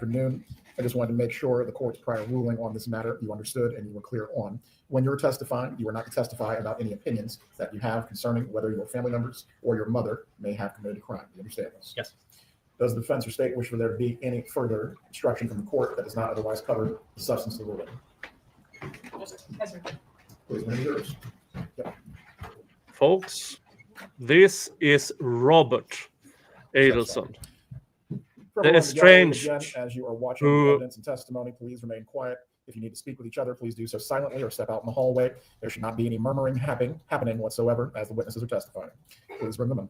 afternoon. I just wanted to make sure the court's prior ruling on this matter you understood and you were clear on. When you're testifying, you are not to testify about any opinions that you have concerning whether your family members or your mother may have committed a crime. Do you understand this? Yes. Does the defense or state wish for there to be any further instruction from the court that does not otherwise cover the substance of the ruling? Yes, sir. Please, when yours. Folks, this is Robert Adelson. For The everyone estranged together, again, as you are watching the evidence and testimony, please remain quiet. If you need to speak with each other, please do so silently or step out in the hallway. There should not be any murmuring happening whatsoever as the witnesses are testifying. Please bring them in.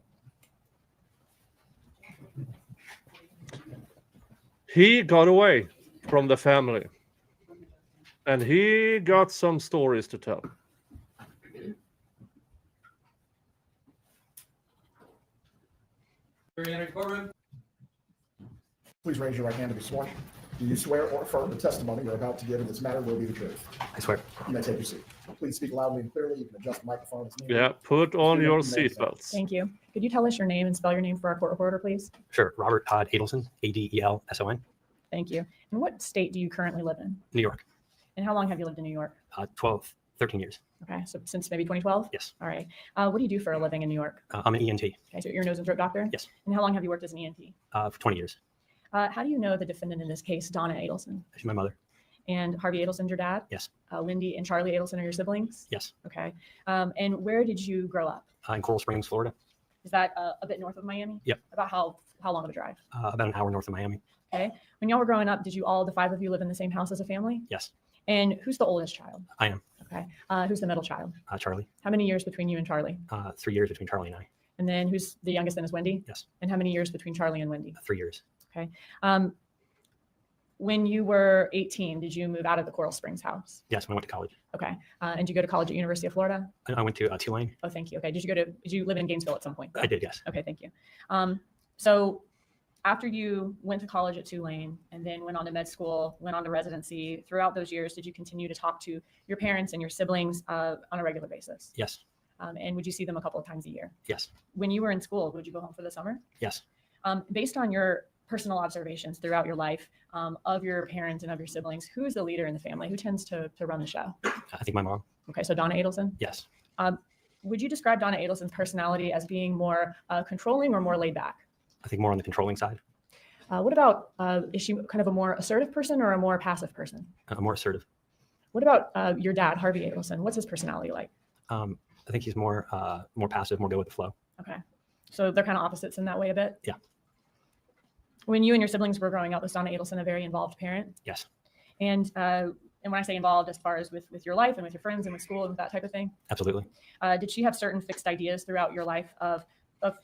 He got away from the family, and he got some stories to tell. Please raise your right hand to be sworn. Do you swear or affirm the testimony you're about to give in this matter will be the truth? I swear. You may take your seat. Please speak loudly and clearly. You can adjust the microphone as needed. Yeah, put on your seatbelts. Thank you. Could you tell us your name and spell your name for our court reporter, please? Sure. Robert Todd Adelson, Adelson. Thank you. And what state do you currently live in? New York. And how long have you lived in New York? 13 years. Okay, so since maybe 2012? Yes. All right. What do you do for a living in New York? I'm an ENT. Okay, so you're a nose and throat doctor? Yes. And how long have you worked as an ENT? For 20 years. How do you know the defendant in this case, Donna Adelson? She's my mother. And Harvey Adelson's your dad? Yes. Wendy and Charlie Adelson are your siblings? Yes. Okay. And where did you grow up? In Coral Springs, Florida. Is that a bit north of Miami? Yep. About how long of a drive? About an hour north of Miami. Okay. When y'all were growing up, did you all, the five of you, live in the same house as a family? Yes. And who's the oldest child? I am. Okay. Who's the middle child? Charlie. How many years between you and Charlie? 3 years between Charlie and I. And then who's the youngest then is Wendy? Yes. And how many years between Charlie and Wendy? 3 years. Okay. When you were 18, did you move out of the Coral Springs house? Yes, when I went to college. Okay. And did you go to college at University of Florida? I went to Tulane. Oh, thank you. Okay. Did you live in Gainesville at some point? I did, yes. Okay, thank you. So after you went to college at Tulane and then went on to med school, went on to residency, throughout those years, did you continue to talk to your parents and your siblings on a regular basis? Yes. And would you see them a couple of times a year? Yes. When you were in school, would you go home for the summer? Yes. Based on your personal observations throughout your life of your parents and of your siblings, who is the leader in the family? Who tends to run the show? I think my mom. Okay, so Donna Adelson? Yes. Would you describe Donna Adelson's personality as being more controlling or more laid back? I think more on the controlling side. What about, is she kind of a more assertive person or a more passive person? More assertive. What about your dad, Harvey Adelson? What's his personality like? I think he's more passive, more go with the flow. Okay. So they're kind of opposites in that way a bit? Yeah. When you and your siblings were growing up, was Donna Adelson a very involved parent? Yes. And when I say involved, as far as with your life and with your friends and with school and that type of thing? Absolutely. Did she have certain fixed ideas throughout your life of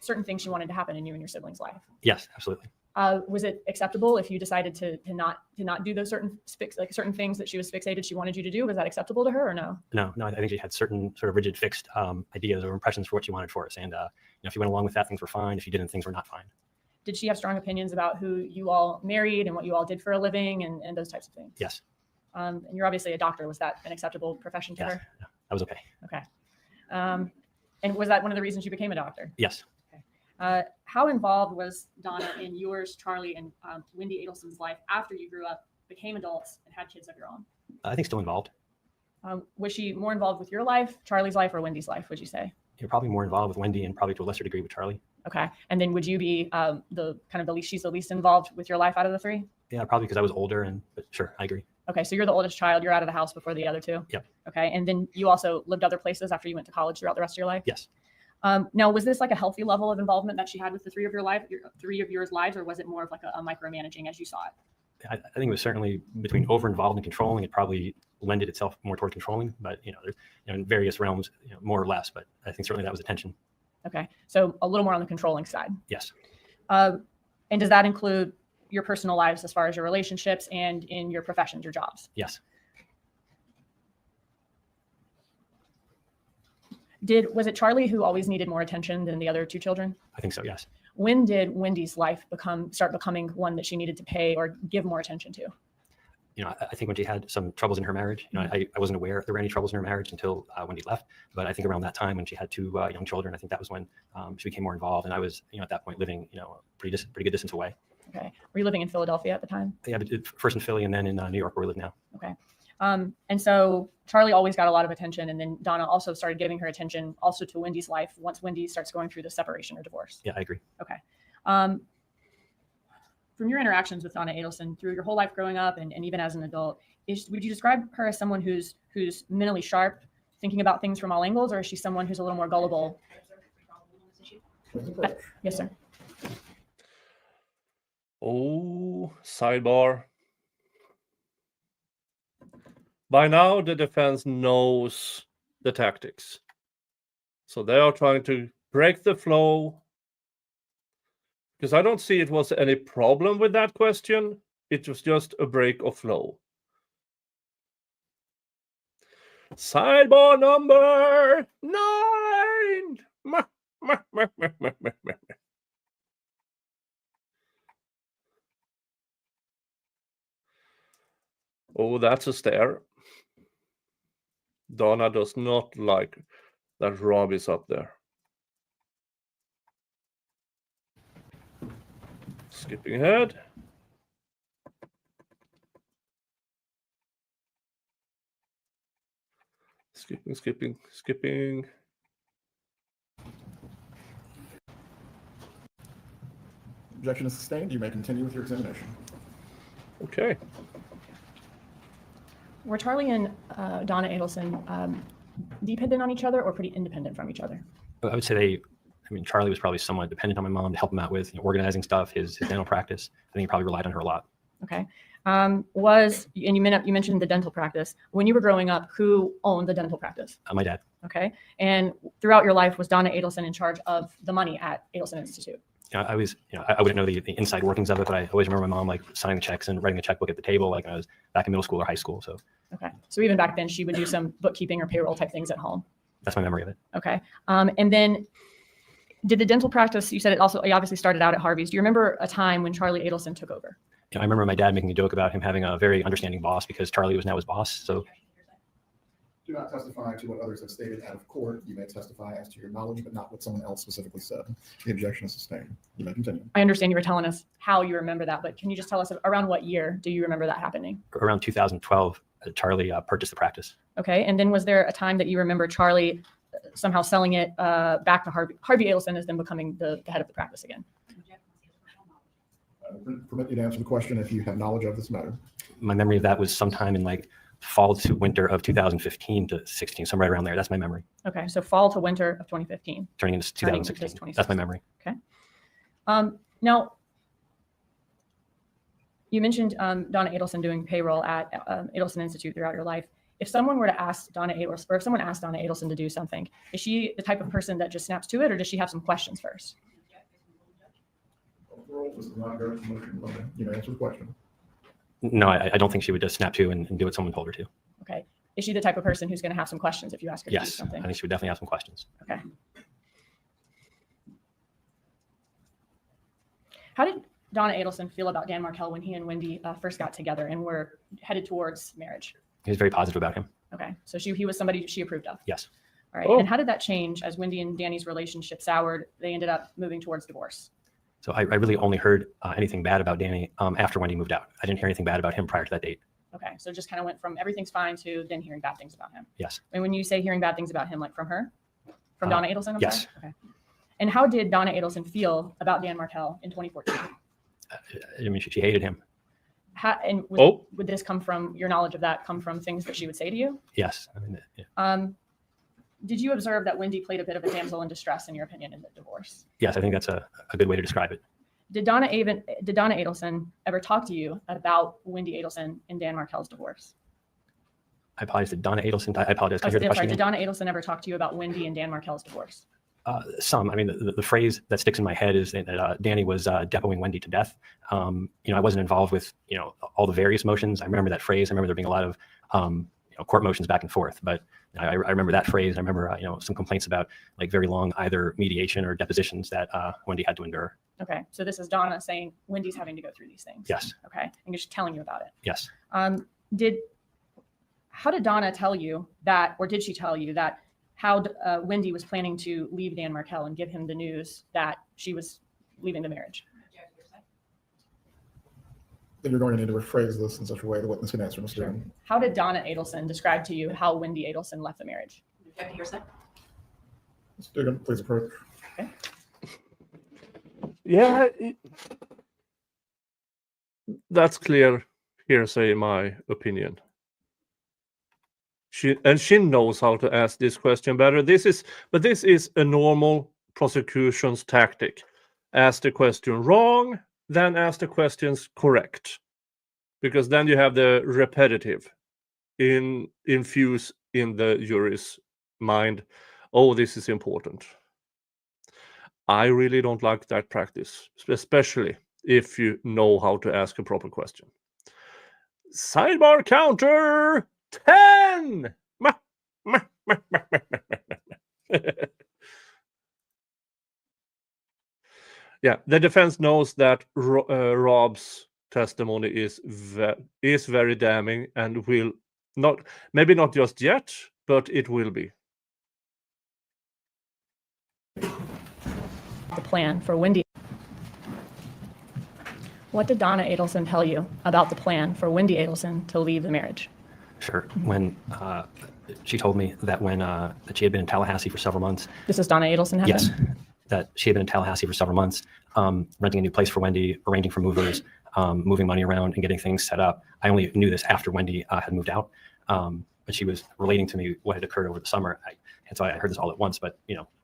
certain things she wanted to happen in you and your siblings' life? Yes, absolutely. Was it acceptable if you decided to not do those certain things that she was fixated she wanted you to do? Was that acceptable to her or no? No, I think she had certain sort of rigid, fixed ideas or impressions for what she wanted for us. And if you went along with that, things were fine. If you didn't, things were not fine. Did she have strong opinions about who you all married and what you all did for a living and those types of things? Yes. And you're obviously a doctor. Was that an acceptable profession to her? Yeah, that was okay. Okay. And was that one of the reasons you became a doctor? Yes. Okay. How involved was Donna in yours, Charlie, and Wendy Adelson's life after you grew up, became adults, and had kids of your own? I think still involved. Was she more involved with your life, Charlie's life, or Wendy's life, would you say? You're probably more involved with Wendy and probably to a lesser degree with Charlie. Okay. And then would you be she's the least involved with your life out of the three? Yeah, probably because I was older, but sure, I agree. Okay. So you're the oldest child. You're out of the house before the other two? Yep. Okay. And then you also lived other places after you went to college throughout the rest of your life? Yes. Now, was this like a healthy level of involvement that she had with the three of your lives, or was it more of like a micromanaging as you saw it? I think it was certainly between over-involved and controlling. It probably lended itself more toward controlling, but there's, in various realms, more or less. But I think certainly that was the tension. Okay, so a little more on the controlling side. Yes. And does that include your personal lives as far as your relationships and in your professions, your jobs? Yes. Was it Charlie who always needed more attention than the other two children? I think so, yes. When did Wendy's life start becoming one that she needed to pay or give more attention to? I think when she had some troubles in her marriage, I wasn't aware there were any troubles in her marriage until Wendy left. But I think around that time when she had two young children, I think that was when she became more involved. And I was, at that point living, pretty good distance away. Okay. Were you living in Philadelphia at the time? Yeah, but first in Philly and then in New York where we live now. Okay. And so Charlie always got a lot of attention, and then Donna also started giving her attention also to Wendy's life once Wendy starts going through the separation or divorce. Yeah, I agree. Okay. From your interactions with Donna Adelson through your whole life growing up and even as an adult, would you describe her as someone who's mentally sharp, thinking about things from all angles, or is she someone who's a little more gullible? Yes, sir. Oh, sidebar. By now, the defense knows the tactics. So they are trying to break the flow. Because I don't see it was any problem with that question. It was just a break of flow. Sidebar number 9. Oh, that's a stare. Donna does not like that Rob is up there. Skipping ahead. Skipping. Objection is sustained. You may continue with your examination. Okay. Were Charlie and Donna Adelson dependent on each other or pretty independent from each other? I would say Charlie was probably somewhat dependent on my mom to help him out with organizing stuff, his dental practice. I think he probably relied on her a lot. Okay. And you mentioned the dental practice. When you were growing up, who owned the dental practice? My dad. Okay. And throughout your life, was Donna Adelson in charge of the money at Adelson Institute? I wouldn't know the inside workings of it, but I always remember my mom like signing the checks and writing the checkbook at the table, like when I was back in middle school or high school. So. Okay. So even back then, she would do some bookkeeping or payroll type things at home. That's my memory of it. Okay. And then did the dental practice, you said it obviously started out at Harvey's. Do you remember a time when Charlie Adelson took over? I remember my dad making a joke about him having a very understanding boss because Charlie was now his boss. So. Do not testify to what others have stated out of court. You may testify as to your knowledge, but not what someone else specifically said. The objection is sustained. You may continue. I understand you were telling us how you remember that, but can you just tell us around what year do you remember that happening? Around 2012, Charlie purchased the practice. Okay. And then was there a time that you remember Charlie somehow selling it back to Harvey? Harvey Adelson is then becoming the head of the practice again. I will permit you to answer the question if you have knowledge of this matter. My memory of that was sometime in like fall to winter of 2015 to 16, somewhere right around there. That's my memory. Okay. So fall to winter of 2015. Turning into 2016. That's my memory. Okay. Now, you mentioned Donna Adelson doing payroll at Adelson Institute throughout your life. If someone were to ask Donna Adelson, or if someone asked Donna Adelson to do something, is she the type of person that just snaps to it, or does she have some questions first? This is not very motion. You may answer the question. No, I don't think she would just snap to and do what someone told her to. Okay. Is she the type of person who's going to have some questions if you ask her to do Yes, something? I think she would definitely have some questions. Okay. How did Donna Adelson feel about Dan Markel when he and Wendy first got together and were headed towards marriage? He was very positive about him. Okay. So he was somebody she approved of. Yes. All right. Oh. And how did that change as Wendy and Danny's relationship soured? They ended up moving towards divorce. So I really only heard anything bad about Danny after Wendy moved out. I didn't hear anything bad about him prior to that date. Okay. So just kind of went from everything's fine to then hearing bad things about him. Yes. And when you say hearing bad things about him, like from her? From Donna Adelson? I'm yes. sorry? Okay. And how did Donna Adelson feel about Dan Markel in 2014? I mean, she hated him. Would this come from your knowledge of that? Come from things that she would say to you? Yes. I mean, yeah. Did you observe that Wendy played a bit of a damsel in distress, in your opinion, in the divorce? Yes, I think that's a good way to describe it. Did Donna Adelson ever talk to you about Wendy Adelson and Dan Markel's divorce? I apologize to Donna Adelson. I apologize. Can I hear the Sorry, question did again? Donna Adelson ever talk to you about Wendy and Dan Markel's divorce? Some. I mean, the phrase that sticks in my head is that Danny was depoing Wendy to death. I wasn't involved with all the various motions. I remember that phrase. I remember there being a lot of court motions back and forth. But I remember that phrase. I remember some complaints about like very long either mediation or depositions that Wendy had to endure. Okay, so this is Donna saying Wendy's having to go through these things. Yes. Okay, and just telling you about it. Yes. How did Donna tell you that, or did she tell you that how Wendy was planning to leave Dan Markel and give him the news that she was leaving the marriage? think you're going to need to rephrase this in such a way the witness can answer, Mr. Dugan. How did Donna Adelson describe to you how Wendy Adelson left the marriage? Object to hearsay. Mr. Dugan, please approach. Yeah, that's clear hearsay, in my opinion. She knows how to ask this question better. This is a normal prosecution's tactic. Ask the question wrong, then ask the questions correct, because then you have the repetitive infuse in the jury's mind. Oh, this is important. I really don't like that practice, especially if you know how to ask a proper question. Sidebar counter 10. Yeah, the defense knows that Rob's testimony is very damning and will not, maybe not just yet, but it will be. The plan for Wendy. What did Donna Adelson tell you about the plan for Wendy Adelson to leave the marriage? Sure. When she told me that that she had been in Tallahassee for several months. This is Donna Adelson? Yes, that she had been in Tallahassee for several months, renting a new place for Wendy, arranging for movers, moving money around and getting things set up. I only knew this after Wendy had moved out, but she was relating to me what had occurred over the summer. And so I heard this all at once, but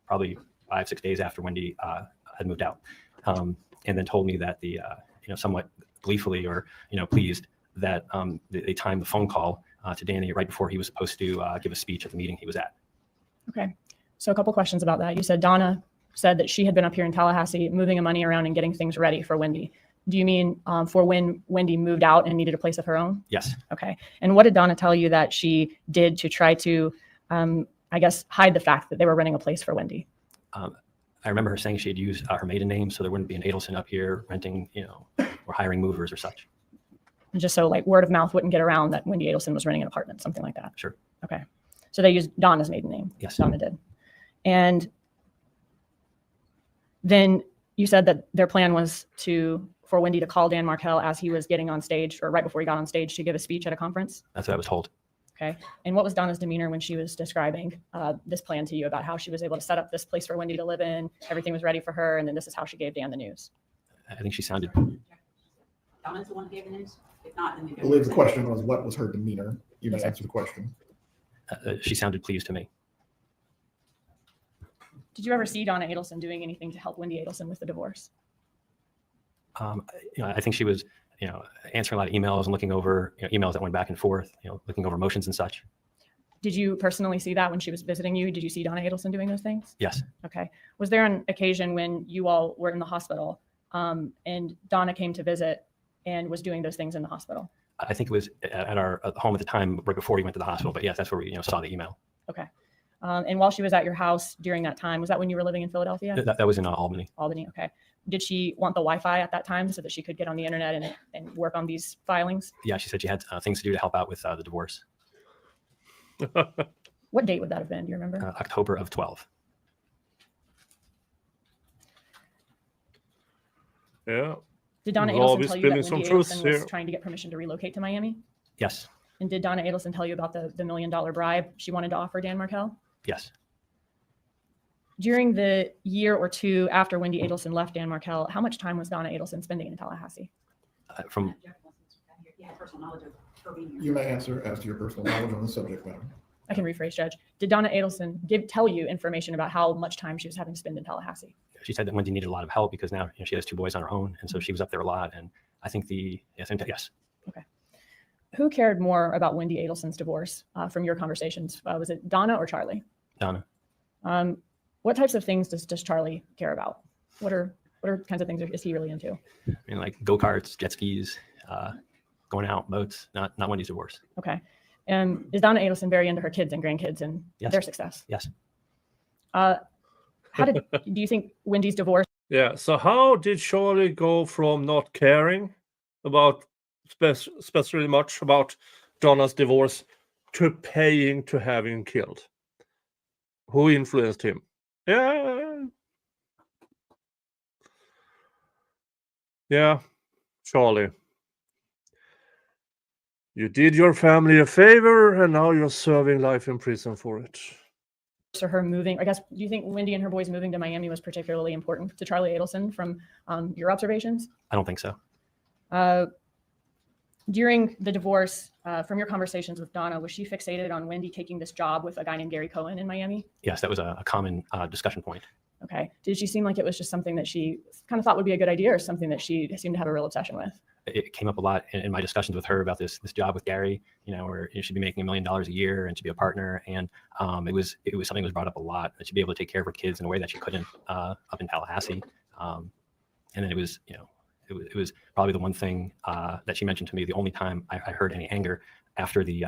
probably 5-6 days after Wendy had moved out, and then told me that somewhat gleefully or pleased that they timed the phone call to Danny right before he was supposed to give a speech at the meeting he was at. Okay, so a couple questions about that. You said Donna said that she had been up here in Tallahassee moving money around and getting things ready for Wendy. Do you mean for when Wendy moved out and needed a place of her own? Yes. Okay, and what did Donna tell you that she did to try to, I guess, hide the fact that they were renting a place for Wendy? I remember her saying she had used her maiden name, so there wouldn't be an Adelson up here renting, or hiring movers or such. And just so like word of mouth wouldn't get around that Wendy Adelson was renting an apartment, something like that. Sure. Okay, so they used Donna's maiden name. Yes. Donna did. And then you said that their plan was for Wendy to call Dan Markel as he was getting on stage, or right before he got on stage, to give a speech at a conference. That's what I was told. Okay. And what was Donna's demeanor when she was describing this plan to you about how she was able to set up this place for Wendy to live in? Everything was ready for her, and then this is how she gave Dan the news. I think she sounded. Donna's the one who gave the news. If not, then I believe the question was, what was her demeanor? You may answer the question. She sounded pleased to me. Did you ever see Donna Adelson doing anything to help Wendy Adelson with the divorce? I think she was, answering a lot of emails and looking over emails that went back and forth, looking over motions and such. Did you personally see that when she was visiting you? Did you see Donna Adelson doing those things? Yes. Okay. Was there an occasion when you all were in the hospital and Donna came to visit and was doing those things in the hospital? I think it was at our home at the time, right before we went to the hospital. But yes, that's where we saw the email. Okay. And while she was at your house during that time, was that when you were living in Philadelphia? That was in Albany. Albany. Okay. Did she want the Wi-Fi at that time so that she could get on the internet and work on these filings? Yeah, she said she had things to do to help out with the divorce. What date would that have been? Do you remember? October of 12. Yeah. Did Donna Rob Adelson is tell you that spilling Wendy some truths Adelson was here. trying to get permission to relocate to Miami? Yes. And did Donna Adelson tell you about the $1 million bribe she wanted to offer Dan Markel? Yes. During the year or two after Wendy Adelson left Dan Markel, how much time was Donna Adelson spending in Tallahassee? From Yeah, personal knowledge of her being here. You may answer as to your personal knowledge on the subject matter. I can rephrase, Judge. Did Donna Adelson tell you information about how much time she was having to spend in Tallahassee? she said that Wendy needed a lot of help because now she has 2 boys on her own, and so she was up there a lot. And I think yes. Who cared more about Wendy Adelson's divorce from your conversations? Was it Donna or Charlie? Donna. What types of things does Charlie care about? What are kinds of things is he really into? I mean, like go-karts, jet skis, going out, boats, not Wendy's divorce. Okay. And is Donna Adelson very into her kids and grandkids and Yes. their success? Yes. Do you think Wendy's divorce? Yeah. So how did Charlie go from not caring about especially much about Donna's divorce to paying to have him killed? Who influenced him? Yeah, Charlie. You did your family a favor, and now you're serving life in prison for it. So her moving, I guess, do you think Wendy and her boys moving to Miami was particularly important to Charlie Adelson from your observations? I don't think so. During the divorce, from your conversations with Donna, was she fixated on Wendy taking this job with a guy named Gary Cohen in Miami? Yes, that was a common discussion point. Okay. Did she seem like it was just something that she kind of thought would be a good idea, or something that she seemed to have a real obsession with? It came up a lot in my discussions with her about this job with Gary, where she'd be making $1 million a year and she'd be a partner. And it was something that was brought up a lot, that she'd be able to take care of her kids in a way that she couldn't up in Tallahassee. And then it was probably the one thing that she mentioned to me. The only time I heard any anger after the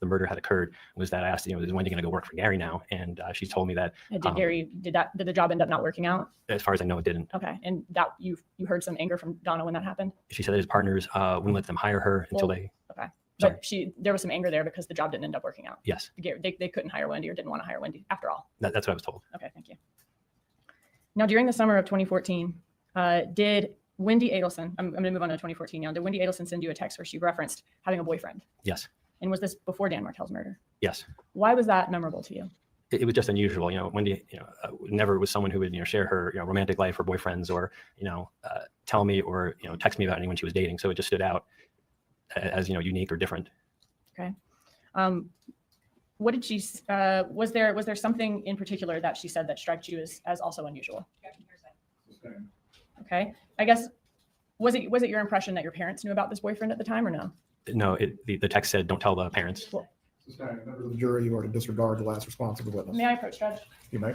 murder had occurred was that I asked, is Wendy going to go work for Gary now? And she told me that. Did the job end up not working out? As far as I know, it didn't. Okay. And that you heard some anger from Donna when that happened? She said that his partners wouldn't let them hire her until they. Okay. Sorry. But there was some anger there because the job didn't end up working out. Yes. They couldn't hire Wendy, or didn't want to hire Wendy after all. That's what I was told. Okay. Thank you. Now, during the summer of 2014, did Wendy Adelson, I'm going to move on to 2014 now. Did Wendy Adelson send you a text where she referenced having a boyfriend? Yes. And was this before Dan Martell's murder? Yes. Why was that memorable to you? It was just unusual. Wendy, never was someone who would, share her, romantic life or boyfriends, or, tell me or, text me about anyone she was dating. So it just stood out as, unique or different. Okay. What did she, was there something in particular that she said that struck you as also unusual? Okay. I guess, was it your impression that your parents knew about this boyfriend at the time, or no? No, the text said, don't tell the parents. Cool. Members of the jury, you are to disregard the last response of the witness. May I approach, Judge? You may.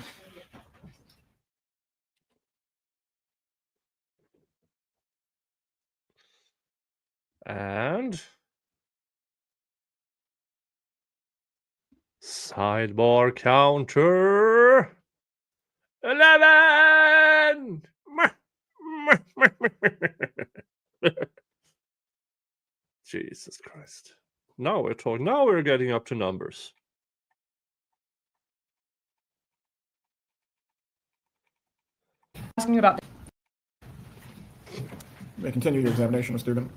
And sidebar counter 11. Jesus Christ. Now we're talking. Now we're getting up to numbers. Asking you about. You may continue your examination, student.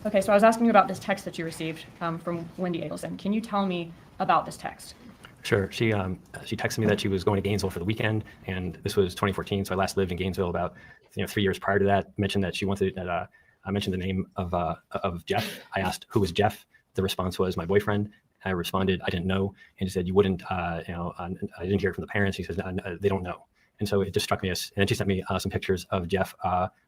Okay, so I was asking you about this text that you received from Wendy Adelson. Can you tell me about this text? Sure. She texted me that she was going to Gainesville for the weekend, and this was 2014. So I last lived in Gainesville about 3 years prior to that. Mentioned that she wanted that I mentioned the name of Jeff. I asked who was Jeff. The response was my boyfriend. I responded I didn't know, and she said you wouldn't. I didn't hear it from the parents. She said they don't know. And so it just struck me as, and she sent me some pictures of Jeff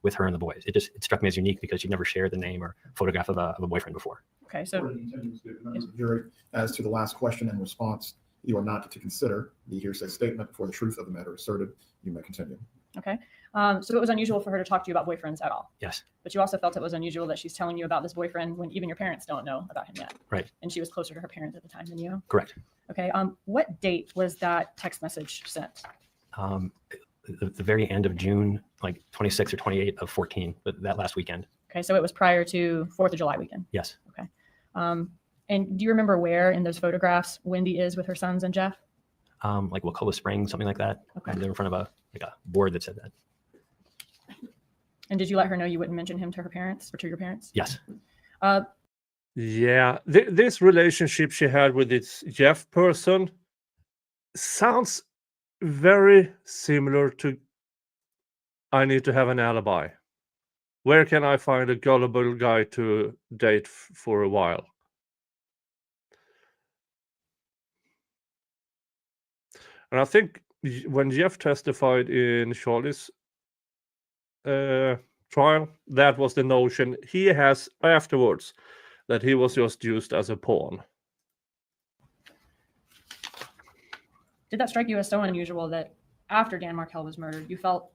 with her and the boys. It struck me as unique because she'd never shared the name or photograph of a boyfriend before. Okay, so Members of the jury, as to the last question and response, you are not to consider the hearsay statement for the truth of the matter asserted. You may continue. okay, so it was unusual for her to talk to you about boyfriends at all. Yes. But you also felt it was unusual that she's telling you about this boyfriend when even your parents don't know about him yet. Right. And she was closer to her parents at the time than you. Correct. Okay. What date was that text message sent? The very end of June, like 26 or 28 of 14, that last weekend. Okay, so it was prior to 4th of July weekend. Yes. Okay. And do you remember where in those photographs Wendy is with her sons and Jeff? Like Wacola Springs, something like that. Okay. They're in front of a board that said that. And did you let her know you wouldn't mention him to her parents or to your parents? Yes. Yeah, this relationship she had with this Jeff person sounds very similar to I need to have an alibi. Where can I find a gullible guy to date for a while? And I think when Jeff testified in Charlie's trial, that was the notion he has afterwards, that he was just used as a pawn. Did that strike you as so unusual that after Dan Martell was murdered, you felt,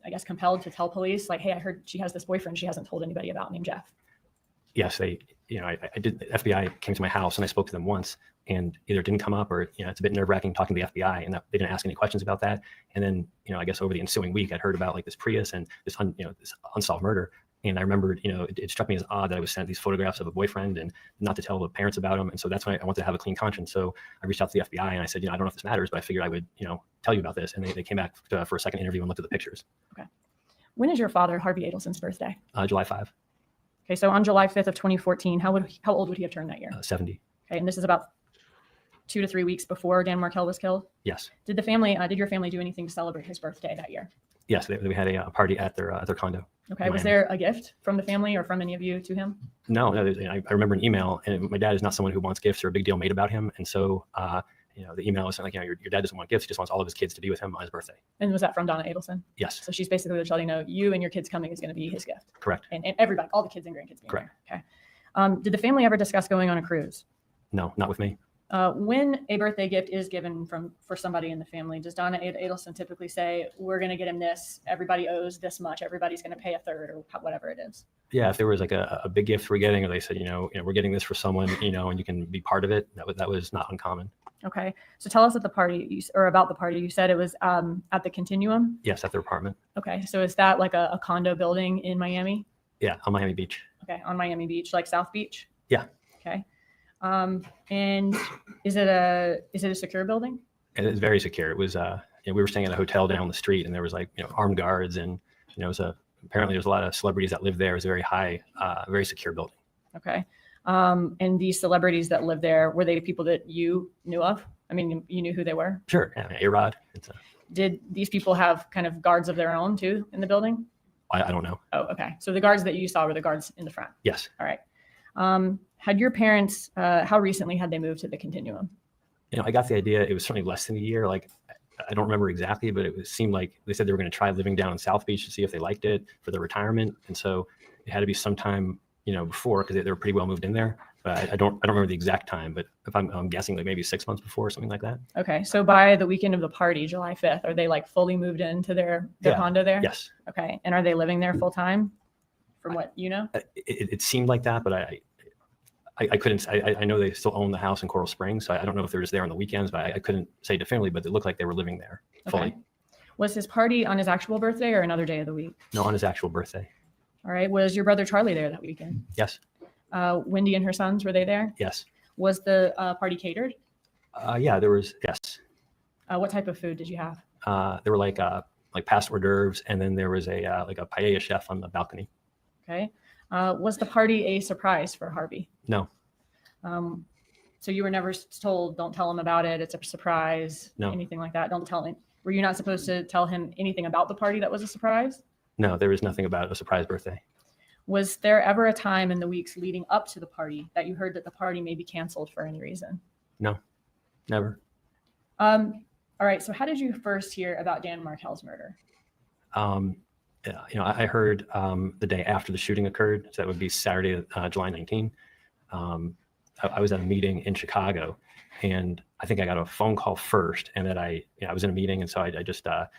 I guess, compelled to tell police, like, hey, I heard she has this boyfriend she hasn't told anybody about named Jeff? Yes, I did. The FBI came to my house and I spoke to them once, and either it didn't come up or, it's a bit nerve-wracking talking to the FBI, and they didn't ask any questions about that. And then, I guess over the ensuing week, I'd heard about like this Prius and this, this unsolved murder. And I remembered, it struck me as odd that I was sent these photographs of a boyfriend and not to tell the parents about him. And so that's when I wanted to have a clean conscience. So I reached out to the FBI and I said, I don't know if this matters, but I figured I would, tell you about this. And they came back for a second interview and looked at the pictures. Okay. When is your father, Harvey Adelson's birthday? July 5. Okay, so on July 5th of 2014, how old would he have turned that year? 70. Okay, and this is about 2 to 3 weeks before Dan Markel was killed. Yes. Did your family do anything to celebrate his birthday that year? Yes, we had a party at their condo. Okay, was Miami. there a gift from the family or from any of you to him? No, I remember an email, and my dad is not someone who wants gifts or a big deal made about him. And so, the email was like, your dad doesn't want gifts. He just wants all of his kids to be with him on his birthday. And was that from Donna Adelson? Yes, So she's basically letting you know you and your kids coming is going to be his gift. correct. And everybody, all the kids and grandkids being Correct. there. Okay. Did the family ever discuss going on a cruise? No, not with me. When a birthday gift is given for somebody in the family, does Donna Adelson typically say, we're going to get him this, everybody owes this much, everybody's going to pay a third or whatever it is? Yeah, if there was like a big gift we're getting, or they said, we're getting this for someone, and you can be part of it, that was not uncommon. Okay. So tell us about the party. You said it was at the Continuum. Yes, at their apartment. Okay. So is that like a condo building in Miami? Yeah, on Miami Beach. Okay. On Miami Beach, like South Beach? Yeah. Okay. And is it a secure building? And it's very secure. It was, we were staying at a hotel down the street, and there was like, armed guards, and, apparently there's a lot of celebrities that live there. It was a very high, very secure building. Okay. And these celebrities that live there, were they people that you knew of? I mean, you knew who they were? Sure. Yeah, A-Rod. Did these people have kind of guards of their own too in the building? I don't know. Oh, okay. So the guards that you saw were the guards in the front. Yes. All right. Had your parents, how recently had they moved to the Continuum? I got the idea. It was certainly less than a year. Like, I don't remember exactly, but seemed like they said they were going to try living down in South Beach to see if they liked it for their retirement. And so it had to be sometime, before, because they were pretty well moved in there. But I don't remember the exact time, but if I'm guessing, like maybe 6 months before or something like that. Okay. So by the weekend of the party, July 5th, are they like fully moved into their Yeah. condo there? Yes. Okay. And are they living there full time from what you know? It seemed like that, but I couldn't. I know they still own the house in Coral Springs, so I don't know if they're just there on the weekends, but I couldn't say definitively. But it looked like they were living there fully. Okay. Was his party on his actual birthday or another day of the week? No, on his actual birthday. All right. Was your brother Charlie there that weekend? Yes. Wendy and her sons, were they there? Yes. Was the party catered? Yeah, there was. Yes. What type of food did you have? There were like past hors d'oeuvres, and then there was a paella chef on the balcony. Okay. Was the party a surprise for Harvey? No. So you were never told, don't tell him about it, it's a surprise, No. anything like that? Don't tell him. Were you not supposed to tell him anything about the party that was a surprise? No, there was nothing about a surprise birthday. Was there ever a time in the weeks leading up to the party that you heard that the party may be canceled for any reason? No, never. All right. So how did you first hear about Dan Markel's murder? I heard the day after the shooting occurred. So that would be Saturday, July 19. I was at a meeting in Chicago, and I think I got a phone call first, and that I was in a meeting, and so I just said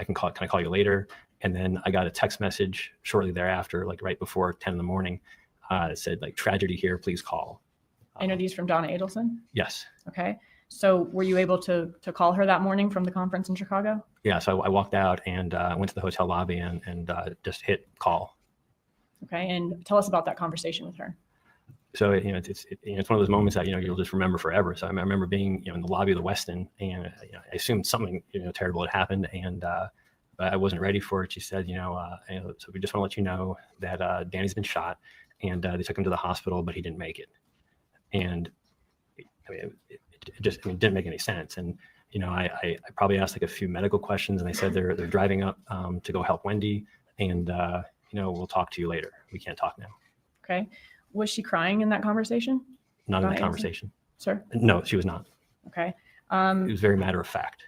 can I call you later? And then I got a text message shortly thereafter, like right before 10 in the morning, that said like, tragedy here, please call. And are these from Donna Adelson? Yes. Okay. So were you able to call her that morning from the conference in Chicago? Yeah. So I walked out and went to the hotel lobby and just hit call. Okay. And tell us about that conversation with her. So it's one of those moments that you'll just remember forever. So I remember being in the lobby of the Westin, and I assumed something terrible had happened, and but I wasn't ready for it. She said, so we just want to let you know that Danny's been shot, and they took him to the hospital, but he didn't make it. And it didn't make any sense. And I probably asked like a few medical questions, and they said they're driving up to go help Wendy, and we'll talk to you later. We can't talk now. Okay. Was she crying in that conversation? Not in Donna that Adelson? conversation. Sir? No, she was not. Okay. It was very matter of fact.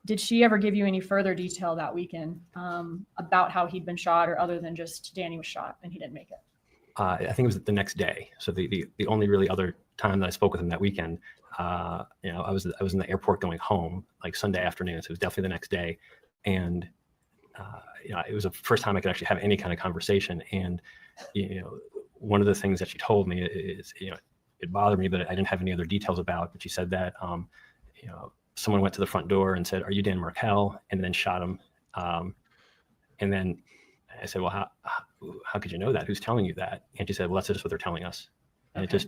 Did she ever give you any further detail that weekend about how he'd been shot, or other than just Danny was shot and he didn't make it? I think it was the next day. So the only really other time that I spoke with him that weekend, I was in the airport going home like Sunday afternoon. So it was definitely the next day. And, it was the first time I could actually have any kind of conversation. And, one of the things that she told me is, it bothered me, but I didn't have any other details about, but she said that, someone went to the front door and said, "Are you Dan Markel?" and then shot him. And then I said, "Well, how could you know that? Who's telling you that?" And she said, "Well, that's just what they're telling us." And Okay.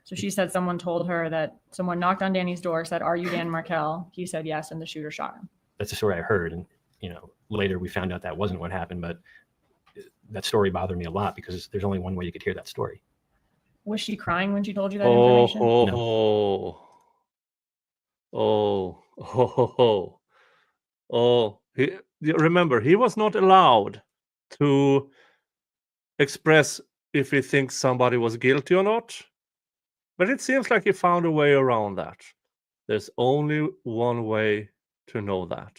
So she said someone told her that someone knocked on Danny's door, said, "Are you Dan Markel?" He said yes, and the shooter shot him. that's the story I heard. And, later we found out that wasn't what happened, but that story bothered me a lot because there's only one way you could hear that story. Was she crying when she told you that Oh, information? Remember, he was not allowed to express if he thinks somebody was guilty or not. But it seems like he found a way around that. There's only one way to know that.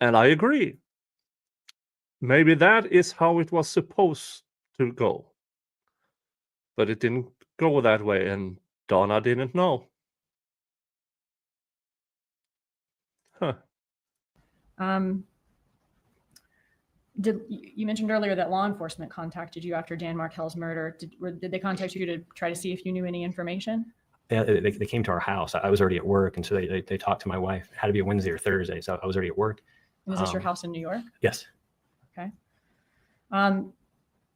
And I agree. Maybe that is how it was supposed to go. But it didn't go that way, and Donna didn't know. Huh. You mentioned earlier that law enforcement contacted you after Dan Markel's murder. Did they contact you to try to see if you knew any information? Yeah, they came to our house. I was already at work, and so they talked to my wife. It had to be a Wednesday or Thursday, so I was already at work. And is this your house in New York? Yes. Okay.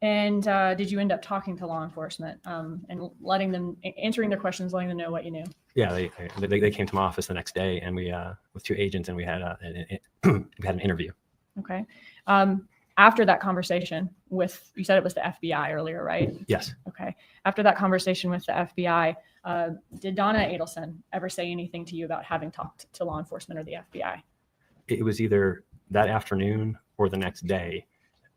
And did you end up talking to law enforcement and letting them, answering their questions, letting them know what you knew? Yeah, they came to my office the next day, and we with 2 agents, and we had an interview. Okay. After that conversation with, you said it was the FBI earlier, right? Yes. Okay. After that conversation with the FBI, did Donna Adelson ever say anything to you about having talked to law enforcement or the FBI? It was either that afternoon or the next day,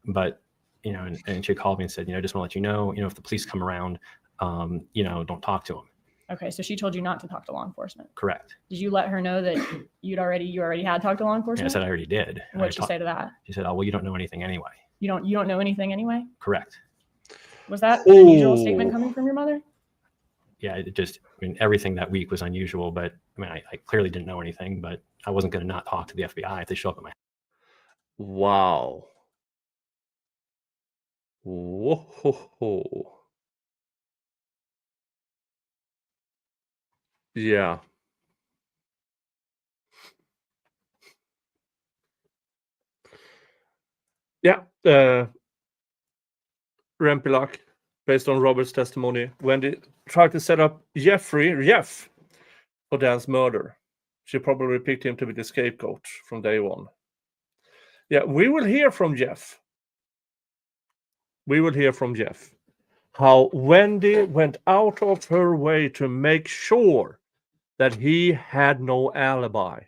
but and she called me and said, I just want to let you know, if the police come around, don't talk to them. Okay, so she told you not to talk to law enforcement. Correct. Did you let her know that you already had talked to law And I enforcement? said I already did. What did she say to that? She said, "Oh, well, you don't know anything anyway." You don't know anything anyway? Correct. Was that an unusual statement coming from your mother? Yeah, everything that week was unusual, but I clearly didn't know anything, but I wasn't going to not talk to the FBI if they show up at my house. Wow. Whoa. Yeah. Yeah. Rempilak, based on Robert's testimony, Wendy tried to set up Jeff for Dan's murder. She probably picked him to be the scapegoat from day one. Yeah, we will hear from Jeff. How Wendy went out of her way to make sure that he had no alibi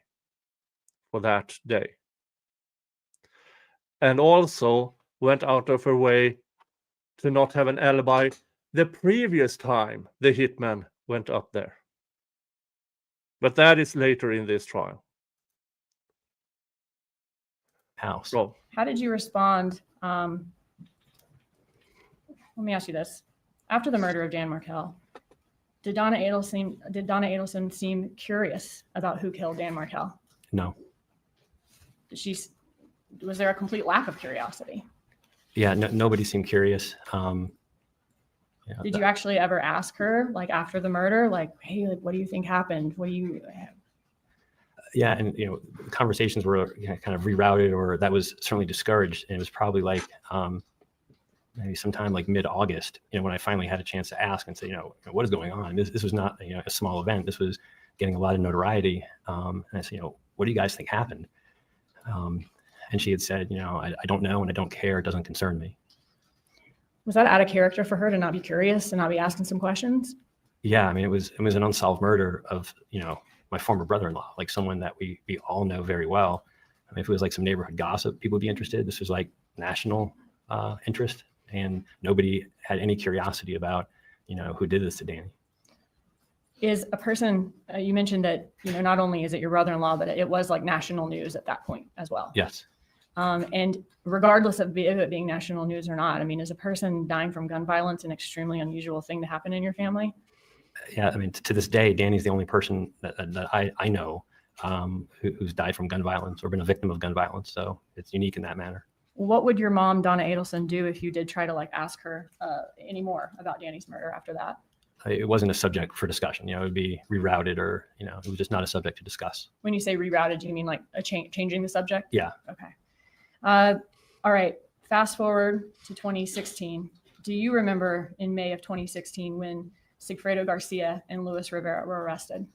for that day. And also went out of her way to not have an alibi the previous time the hitman went up there. But that is later in this trial. House. Rob. How did you respond? Let me ask you this. After the murder of Dan Markel, did Donna Adelson seem curious about who killed Dan Markel? No. Was there a complete lack of curiosity? Yeah, nobody seemed curious. Did you actually ever ask her, like after the murder, like, hey, like, what do you think happened? What do you? Yeah, and conversations were kind of rerouted, or that was certainly discouraged. And it was probably like maybe sometime like mid-August, when I finally had a chance to ask and say, what is going on? This was not a small event. This was getting a lot of notoriety. And I said, what do you guys think happened? And she had said, I don't know and I don't care. It doesn't concern me. Was that out of character for her to not be curious and not be asking some questions? Yeah, it was an unsolved murder of my former brother-in-law, like someone that we all know very well. If it was like some neighborhood gossip, people would be interested. This was like national interest, and nobody had any curiosity about who did this to Danny. Is a person, you mentioned that not only is it your brother-in-law, but it was like national news at that point as well. Yes. And regardless of it being national news or not, is a person dying from gun violence an extremely unusual thing to happen in your family? Yeah, to this day, Danny's the only person that I know who's died from gun violence or been a victim of gun violence. So it's unique in that manner. What would your mom, Donna Adelson, do if you did try to ask her any more about Danny's murder after that? It wasn't a subject for discussion. It would be rerouted, or it was just not a subject to discuss. When you say rerouted, do you mean like changing the subject? Yeah. Okay. All right. Fast forward to 2016. Do you remember in May of 2016 when Sigfredo Garcia and Luis Rivera were arrested?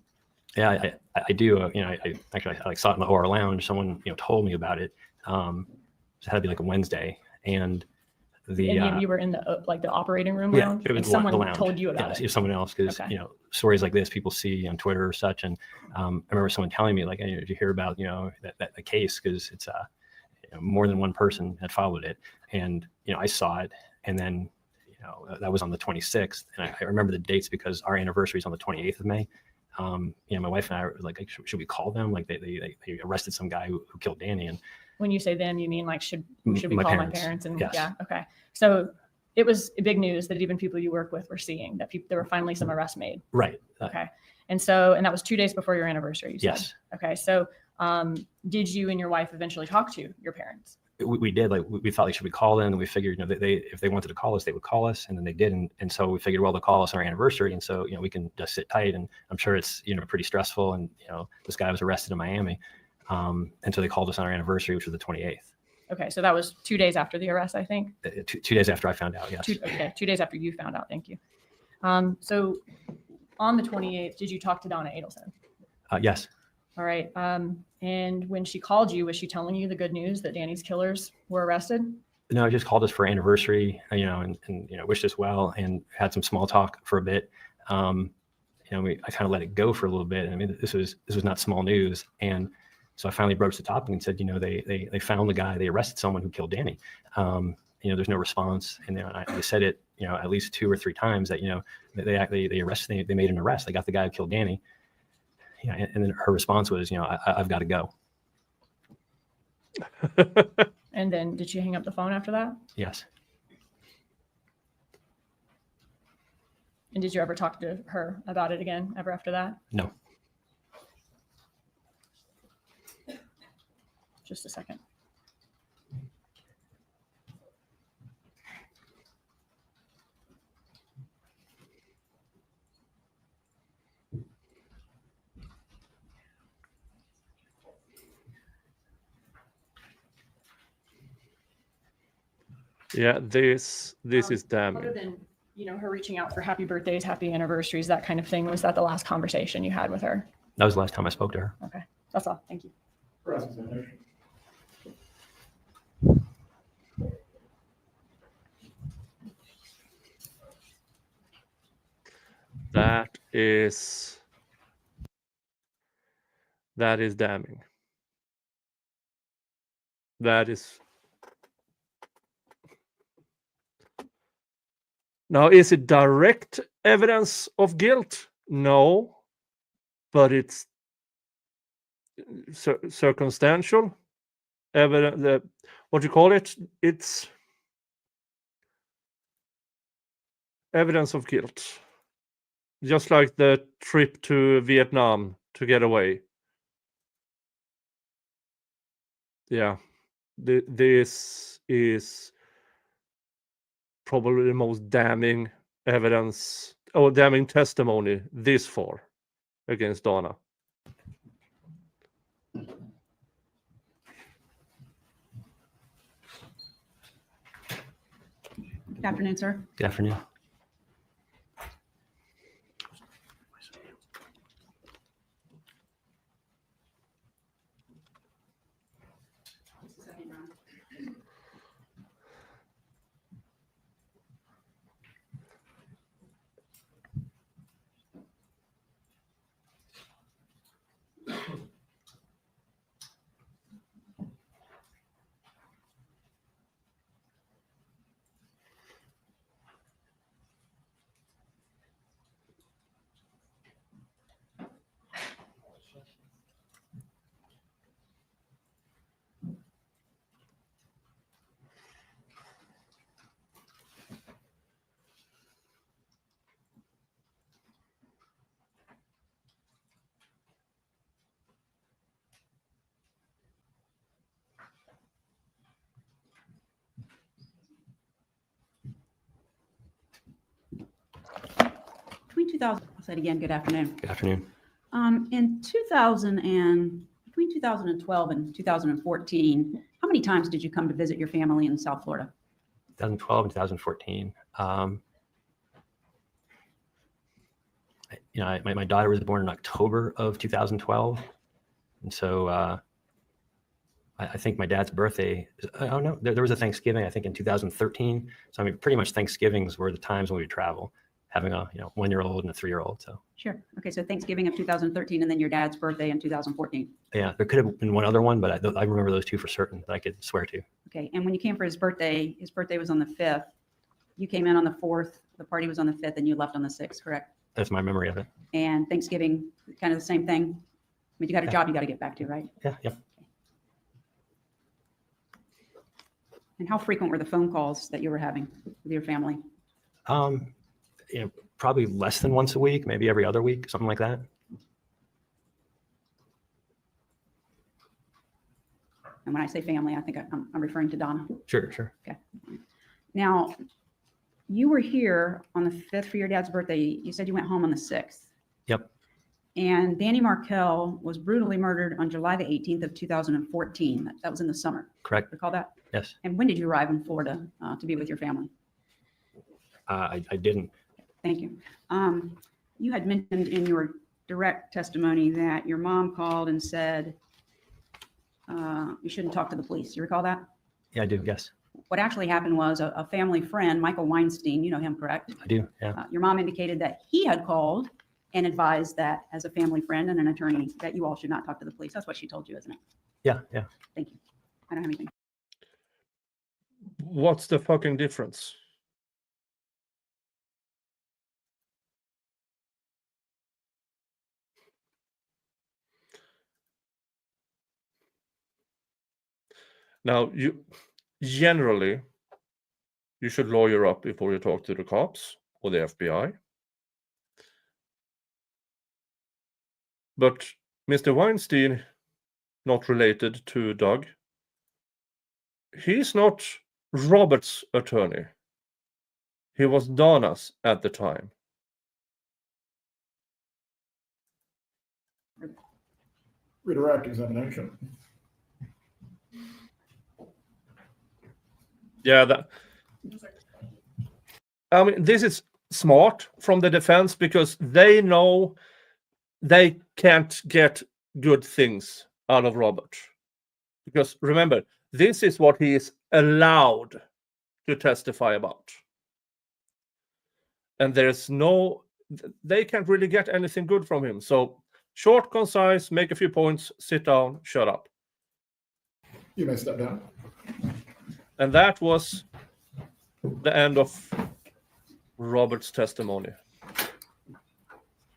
Yeah, I do. I actually saw it in the OR lounge. Someone told me about it. It had to be like a Wednesday, and And you were in the like the operating room yeah, lounge, it was and the someone lounge. told you about Yes, it. if someone else, because Okay. stories like this people see on Twitter or such, and I remember someone telling me like, hey, did you hear about that the case, because it's more than one person had followed it, and I saw it, and then that was on the 26th, and I remember the dates because our anniversary is on the 28th of May. My wife and I were like, should we call them? Like they arrested some guy who killed Danny, and When you say them, you mean like should we my call parents. my parents? And Yes. yeah, okay. So it was big news that even people you work with were seeing that there were finally some arrests made. right. Okay. And that was 2 days before your anniversary, you said? Yes. Okay. So did you and your wife eventually talk to your parents? We did. Like we thought, like, should we call them? And we figured, if they wanted to call us, they would call us, and then they did. And so we figured, well, they'll call us on our anniversary, and so we can just sit tight. And I'm sure it's pretty stressful. And this guy was arrested in Miami, and so they called us on our anniversary, which was the 28th. Okay, so that was 2 days after the arrest, I think. 2 days after I found out. Yes. 2 days after you found out. Thank you. So on the 28th, did you talk to Donna Adelson? Yes. All right. And when she called you, was she telling you the good news that Danny's killers were arrested? No, I just called us for anniversary, and wished us well, and had some small talk for a bit. I kind of let it go for a little bit. I mean, this was not small news, and so I finally broached the topic and said, they found the guy, they arrested someone who killed Danny. There's no response, and I said it, at least 2 or 3 times that they arrested, they made an arrest, they got the guy who killed Danny. Yeah, and then her response was, I've got to go. And then did she hang up the phone after that? Yes. And did you ever talk to her about it again ever after that? No. Just a second. Yeah, this is damning. Other than her reaching out for happy birthdays, happy anniversaries, that kind of thing, was that the last conversation you had with her? That was the last time I spoke to her. Okay, that's all. Thank you. Cross-examination. That is damning. That is. Now, is it direct evidence of guilt? No, but it's circumstantial evidence. What you call it? It's evidence of guilt. Just like the trip to Vietnam to get away. Yeah, this is probably the most damning evidence or damning testimony this far against Donna. Good afternoon, sir. Good afternoon. Between 2000, I'll say it again, good afternoon. Good afternoon. In 2000 and between 2012 and 2014, how many times did you come to visit your family in South Florida? 2012 and 2014. My daughter was born in October of 2012, and so I think my dad's birthday. Oh no, there was a Thanksgiving, I think in 2013. So I mean, pretty much Thanksgivings were the times when we would travel, having a 1-year-old and a 3-year-old. So Sure. Okay, so Thanksgiving of 2013 and then your dad's birthday in 2014. yeah, there could have been one other one, but I remember those two for certain that I could swear to. Okay, and when you came for his birthday was on the 5th. You came in on the 4th, the party was on the 5th, and you left on the 6th, correct? That's my memory of it. And Thanksgiving, kind of the same thing? I mean, you got a Yeah. job you got to get back to, right? Yeah. And how frequent were the phone calls that you were having with your family? Probably less than once a week, maybe every other week, something like that. And when I say family, I think I'm referring to Donna. Sure. Now, you were here on the 5th for your dad's birthday. You said you went home on the 6th. Yep. And Danny Markell was brutally murdered on July the 18th of 2014. That was in the summer. Correct. Recall that? Yes. And when did you arrive in Florida to be with your family? I didn't. Thank you. You had mentioned in your direct testimony that your mom called and said you shouldn't talk to the police. You recall that? Yeah, I do. Yes, What actually happened was a family friend, Michael Weinstein, you know him, correct? I do. Yeah. Your mom indicated that he had called and advised that as a family friend and an attorney that you all should not talk to the police. That's what she told you, isn't it? Yeah. Thank you. I don't have anything. What's the fucking difference? Now, you generally you should lawyer up before you talk to the cops or the FBI. But Mr. Weinstein, not related to Doug, he's not Robert's attorney. He was Donna's at the time. Redirect examination. Yeah, I mean, this is smart from the defense because they know they can't get good things out of Robert. Because remember, this is what he is allowed to testify about. And they can't really get anything good from him. So short, concise, make a few points, sit down, shut up. You may step down. And that was the end of Robert's testimony.